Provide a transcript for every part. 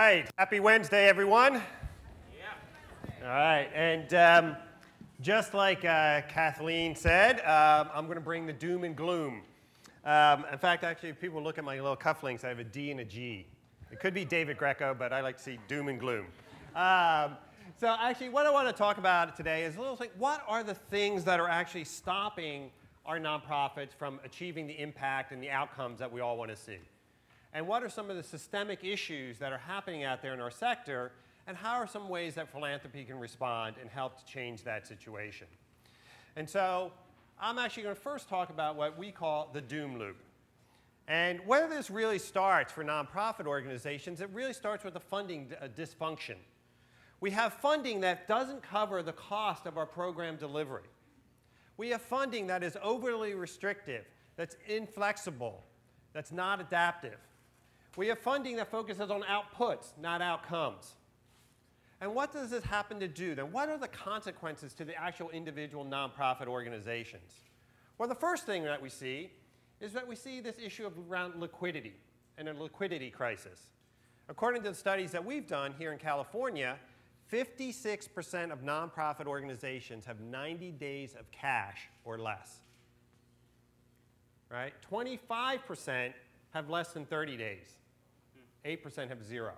right, happy Wednesday, everyone. Yeah. All right, and just like Kathleen said, I'm going to bring the doom and gloom. In fact, actually, if people look at my little cufflinks, I have a D and a G. It could be David Greco, but I like to see doom and gloom. So actually, what I want to talk about today is a little thing, what are the things that are actually stopping our nonprofits from achieving the impact and the outcomes that we all want to see? And what are some of the systemic issues that are happening out there in our sector, and how are some ways that philanthropy can respond and help to change that situation? And so I'm actually going to first talk about what we call the doom loop. And where this really starts for nonprofit organizations, it really starts with the funding dysfunction. We have funding that doesn't cover the cost of our program delivery. We have funding that is overly restrictive, that's inflexible, that's not adaptive. We have funding that focuses on outputs, not outcomes. And what does this happen to do? Then what are the consequences to the actual individual nonprofit organizations? Well, the first thing that we see is that we see this issue of around liquidity and a liquidity crisis. According to the studies that we've done here in California, 56% of nonprofit organizations have 90 days of cash or less. Right? 25% have less than 30 days. 8% have 0.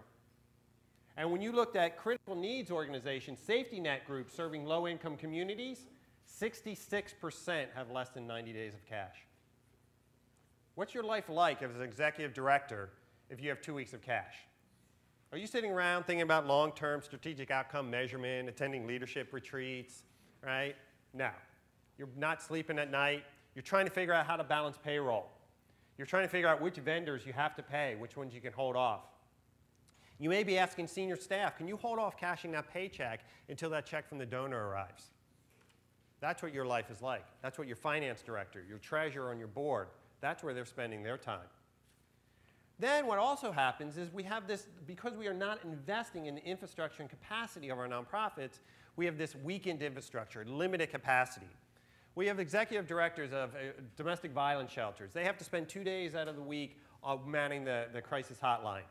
And when you looked at critical needs organizations, safety net groups serving low-income communities, 66% have less than 90 days of cash. What's your life like as an executive director if you have 2 weeks of cash? Are you sitting around thinking about long-term strategic outcome measurement, attending leadership retreats, right? No. You're not sleeping at night. You're trying to figure out how to balance payroll. You're trying to figure out which vendors you have to pay, which ones you can hold off. You may be asking senior staff, can you hold off cashing that paycheck until that check from the donor arrives? That's what your life is like. That's what your finance director, your treasurer on your board, that's where they're spending their time. Then what also happens is we have this, because we are not investing in the infrastructure and capacity of our nonprofits, we have this weakened infrastructure, limited capacity. We have executive directors of domestic violence shelters. They have to spend 2 days out of the week manning the crisis hotline,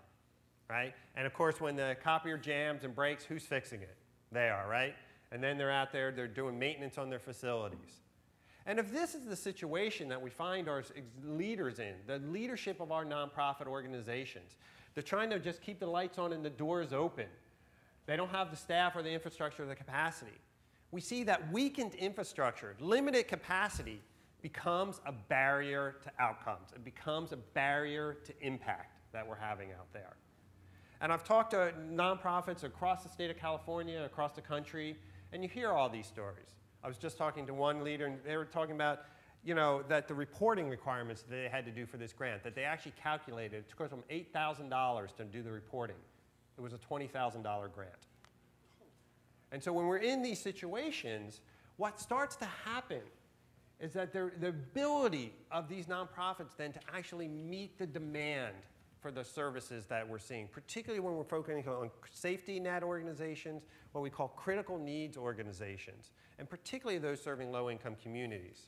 right? And of course, when the copier jams and breaks, who's fixing it? They are, right? And then they're out there, they're doing maintenance on their facilities. And if this is the situation that we find our leaders in, the leadership of our nonprofit organizations, they're trying to just keep the lights on and the doors open. They don't have the staff or the infrastructure or the capacity. We see that weakened infrastructure, limited capacity, becomes a barrier to outcomes. It becomes a barrier to impact that we're having out there. And I've talked to nonprofits across the state of California, across the country, and you hear all these stories. I was just talking to one leader, and they were talking about, that the reporting requirements that they had to do for this grant, that they actually calculated, it took them $8,000 to do the reporting. It was a $20,000 grant. And so when we're in these situations, what starts to happen is that the ability of these nonprofits then to actually meet the demand for the services that we're seeing, particularly when we're focusing on safety net organizations, what we call critical needs organizations, and particularly those serving low-income communities,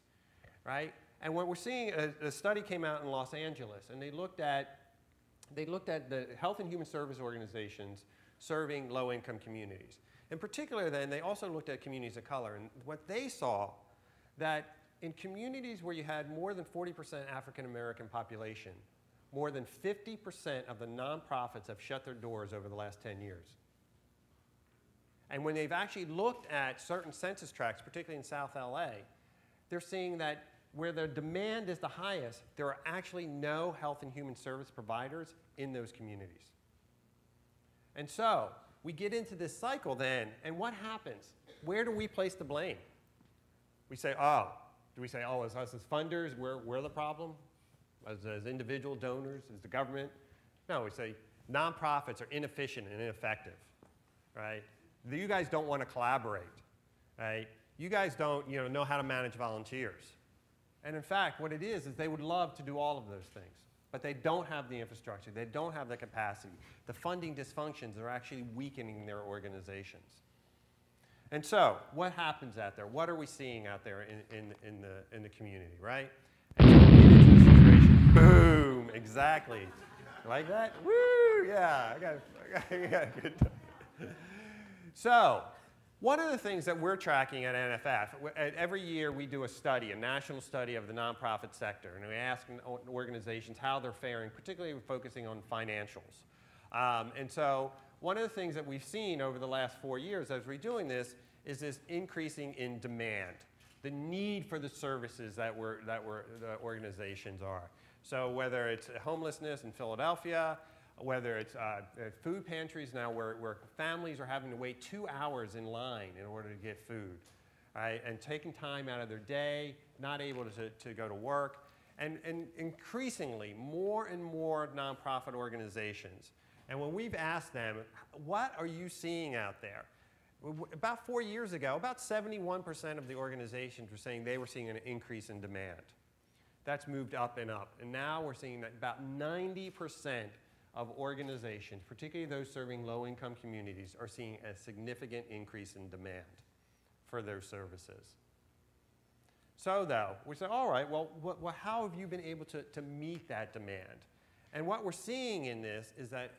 right? And what we're seeing, a study came out in Los Angeles, and they looked at the health and human service organizations serving low-income communities. In particular, then, they also looked at communities of color, and what they saw that in communities where you had more than 40% African-American population, more than 50% of the nonprofits have shut their doors over the last 10 years. And when they've actually looked at certain census tracts, particularly in South LA, they're seeing that where the demand is the highest, there are actually no health and human service providers in those communities. And so we get into this cycle then, and what happens? Where do we place the blame? We say, do we say, as us as funders, we're the problem? As individual donors, as the government? No, we say nonprofits are inefficient and ineffective, right? You guys don't want to collaborate, right? You guys don't know how to manage volunteers. And in fact, what it is they would love to do all of those things, but they don't have the infrastructure. They don't have the capacity. The funding dysfunctions are actually weakening their organizations. And so what happens out there? What are we seeing out there in the community, right? And so we get into the situation, boom, exactly. Like that? Woo! Yeah, I got a good time. So, one of the things that we're tracking at NFF, every year we do a study, a national study of the nonprofit sector, and we ask organizations how they're faring, particularly focusing on financials. And so, one of the things that we've seen over the last 4 years as we're doing this is this increasing in demand, the need for the services that the organizations are. So whether it's homelessness in Philadelphia, whether it's food pantries now where families are having to wait 2 hours in line in order to get food, right? And taking time out of their day, not able to go to work, and increasingly more and more nonprofit organizations. And when we've asked them, what are you seeing out there? About 4 years ago, about 71% of the organizations were saying they were seeing an increase in demand. That's moved up and up. And now we're seeing that about 90% of organizations, particularly those serving low-income communities, are seeing a significant increase in demand for their services. So though, we say, all right, well, how have you been able to meet that demand? And what we're seeing in this is that,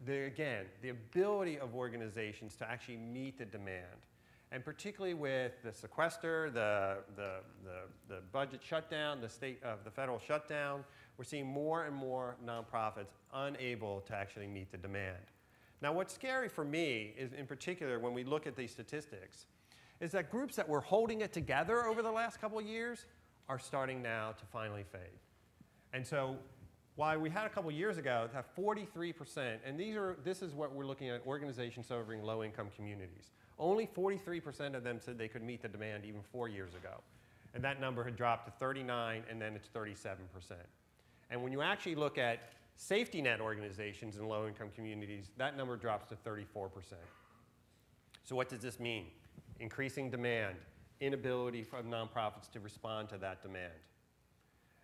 again, the ability of organizations to actually meet the demand, and particularly with the sequester, the budget shutdown, the federal shutdown, we're seeing more and more nonprofits unable to actually meet the demand. Now, what's scary for me is, in particular, when we look at these statistics, is that groups that were holding it together over the last couple of years are starting now to finally fade. And so, while we had a couple of years ago that 43%, and this is what we're looking at, organizations serving low-income communities. Only 43% of them said they could meet the demand even 4 years ago. And that number had dropped to 39, and then it's 37%. And when you actually look at safety net organizations in low-income communities, that number drops to 34%. So what does this mean? Increasing demand, inability for nonprofits to respond to that demand.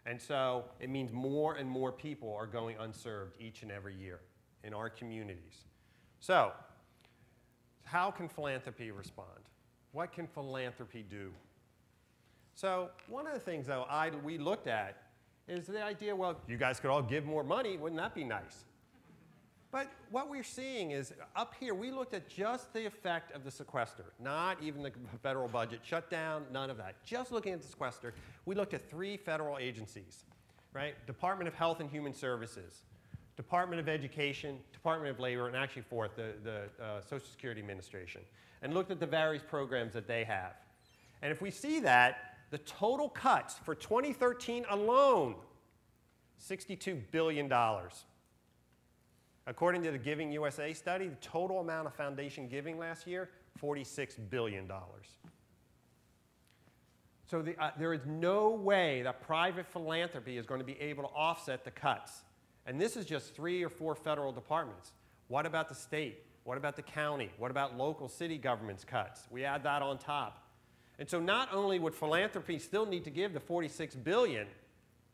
And so it means more and more people are going unserved each and every year in our communities. So how can philanthropy respond? What can philanthropy do? So one of the things, though, we looked at is the idea, well, you guys could all give more money. Wouldn't that be nice? But what we're seeing is, up here, we looked at just the effect of the sequester, not even the federal budget shutdown, none of that. Just looking at the sequester, we looked at 3 federal agencies, right? Department of Health and Human Services, Department of Education, Department of Labor, and actually fourth, the Social Security Administration, and looked at the various programs that they have. And if we see that, the total cuts for 2013 alone, $62 billion. According to the Giving USA study, the total amount of foundation giving last year, $46 billion. So there is no way that private philanthropy is going to be able to offset the cuts. And this is just 3 or 4 federal departments. What about the state? What about the county? What about local city governments' cuts? We add that on top. And so not only would philanthropy still need to give the $46 billion,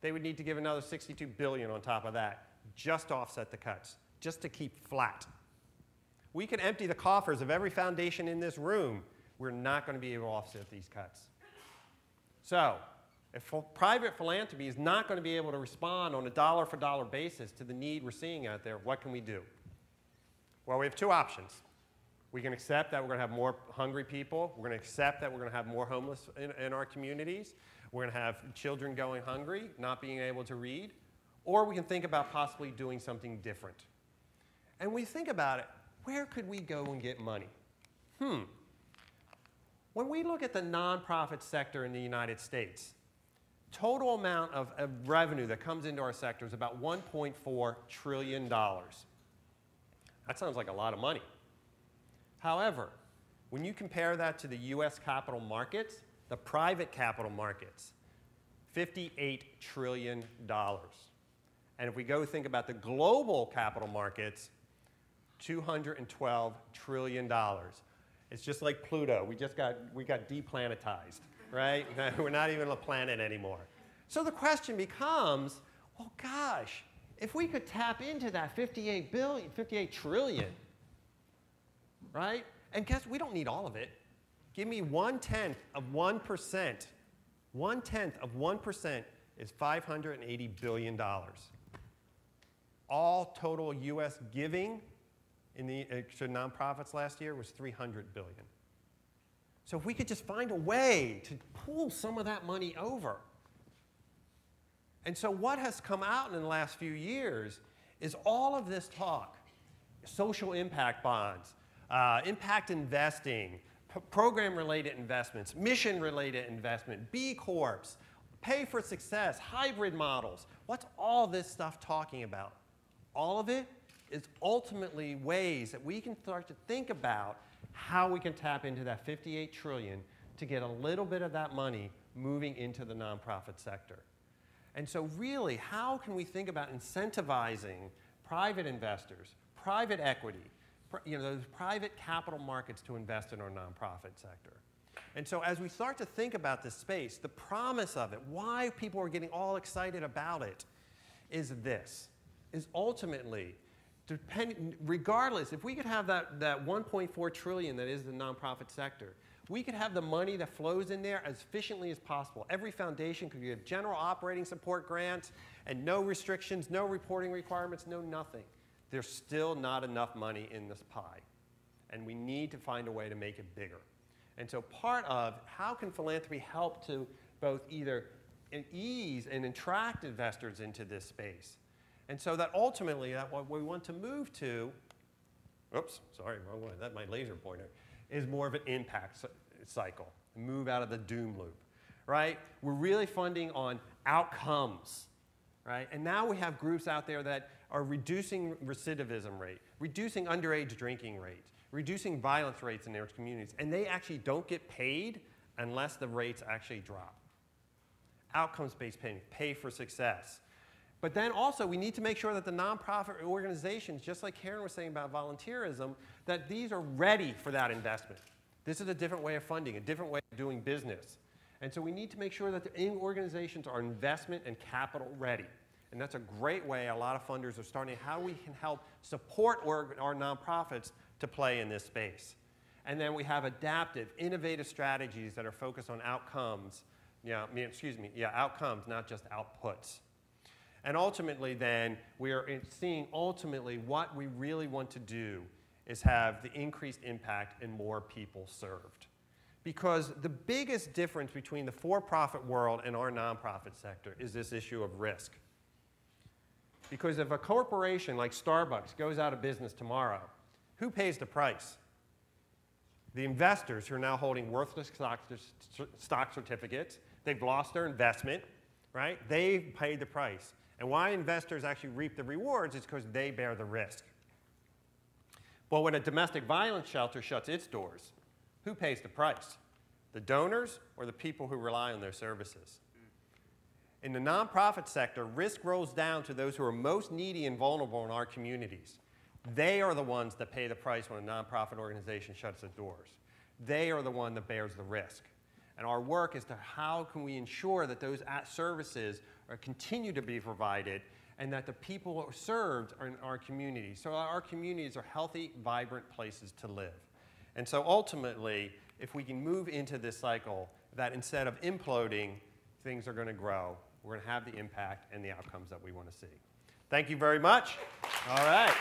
they would need to give another $62 billion on top of that, just to offset the cuts, just to keep flat. We could empty the coffers of every foundation in this room. We're not going to be able to offset these cuts. So if private philanthropy is not going to be able to respond on a dollar-for-dollar basis to the need we're seeing out there, what can we do? Well, we have 2 options. We can accept that we're going to have more hungry people. We're going to accept that we're going to have more homeless in our communities. We're going to have children going hungry, not being able to read. Or we can think about possibly doing something different. And we think about it, where could we go and get money? When we look at the nonprofit sector in the United States, total amount of revenue that comes into our sector is about $1.4 trillion. That sounds like a lot of money. However, when you compare that to the US capital markets, the private capital markets, $58 trillion. And if we go think about the global capital markets, $212 trillion. It's just like Pluto. We got deplanetized, right? We're not even a planet anymore. So the question becomes, well, gosh, if we could tap into that 58 trillion, right? And guess we don't need all of it. Give me 1/10 of 1%. 1/10 of 1% is $580 billion. all total U.S. giving to nonprofits last year was $300 billion. So if we could just find a way to pull some of that money over. And so what has come out in the last few years is all of this talk, social impact bonds, impact investing, program-related investments, mission-related investment, B Corps, pay for success, hybrid models. What's all this stuff talking about? All of it is ultimately ways that we can start to think about how we can tap into that $58 trillion to get a little bit of that money moving into the nonprofit sector. And so really, how can we think about incentivizing private investors, private equity, those private capital markets to invest in our nonprofit sector? And so as we start to think about this space, the promise of it, why people are getting all excited about it, is this, is ultimately, regardless, if we could have that 1.4 trillion that is the nonprofit sector, we could have the money that flows in there as efficiently as possible. Every foundation could give general operating support grants and no restrictions, no reporting requirements, no nothing. There's still not enough money in this pie. And we need to find a way to make it bigger. And so part of how can philanthropy help to both either ease and attract investors into this space. And so that ultimately, what we want to move to, oops, sorry, wrong one, that's my laser pointer, is more of an impact cycle, move out of the doom loop, right? We're really funding on outcomes, right? And now we have groups out there that are reducing recidivism rate, reducing underage drinking rates, reducing violence rates in their communities, and they actually don't get paid unless the rates actually drop. Outcomes-based payment, pay for success. But then also, we need to make sure that the nonprofit organizations, just like Karen was saying about volunteerism, that these are ready for that investment. This is a different way of funding, a different way of doing business. And so we need to make sure that the organizations are investment and capital ready. And that's a great way a lot of funders are starting how we can help support our nonprofits to play in this space. And then we have adaptive, innovative strategies that are focused on outcomes, outcomes, not just outputs. And ultimately then, we are seeing ultimately what we really want to do is have the increased impact and more people served. Because the biggest difference between the for-profit world and our nonprofit sector is this issue of risk. Because if a corporation like Starbucks goes out of business tomorrow, who pays the price? The investors who are now holding worthless stock certificates. They've lost their investment, right? They've paid the price. And why investors actually reap the rewards is because they bear the risk. Well, when a domestic violence shelter shuts its doors, who pays the price? The donors or the people who rely on their services? In the nonprofit sector, risk rolls down to those who are most needy and vulnerable in our communities. They are the ones that pay the price when a nonprofit organization shuts its doors. They are the one that bears the risk. And our work is to how can we ensure that those services continue to be provided and that the people who are served are in our communities. So our communities are healthy, vibrant places to live. And so ultimately, if we can move into this cycle, that instead of imploding, things are going to grow. We're going to have the impact and the outcomes that we want to see. Thank you very much. All right.